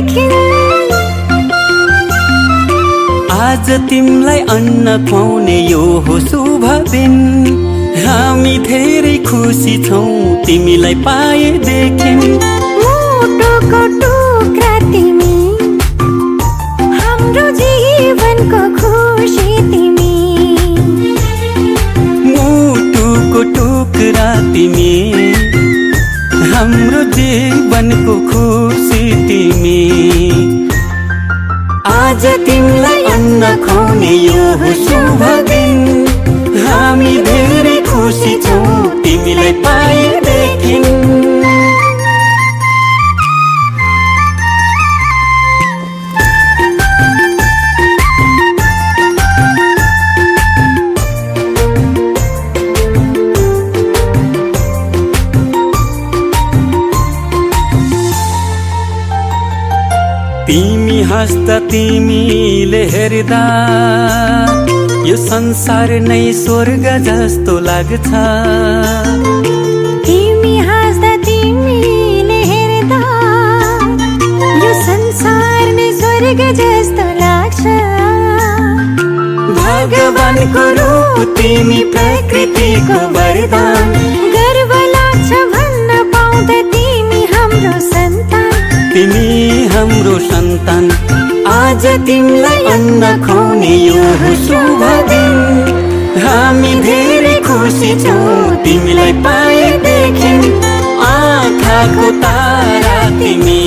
देखिन्। आज तिमलाई अन्न खुवाउने यो हो शुभ दिन। हामी धेरै खुसी छौँ तिमीलाई पाएदेखि। मुटुको टुक्रा तिमी, हाम्रो जीवनको खुसी तिमी। मुटुको टुक्रा तिमी, हाम्रो जीवनको खुसी तिमी। आज तिमीलाई अन्न खुवाउने यो हो शुभ दिन। हामी धेरै खुसी छौँ तिमीलाई पाएदेखि। तिमी हाँस्दा तिमीले हेर्दा यो संसार नै स्वर्ग जस्तो लाग्छ। तिमी हाँस्दा तिमीले हेर्दा यो संसार नै स्वर्ग जस्तो लाग्छ। भगवानको रूप तिमी, प्रकृतिको वरदान। गर्व लाग्छ भन्न पाउँदा तिमी हाम्रो सन्तान। तिमी हाम्रो सन्तान। आज तिमीलाई अन्न खुवाउने यो हो शुभ दिन। हामी धेरै खुसी छौँ तिमीलाई पाएदेखि। आँखाको तारा तिमी,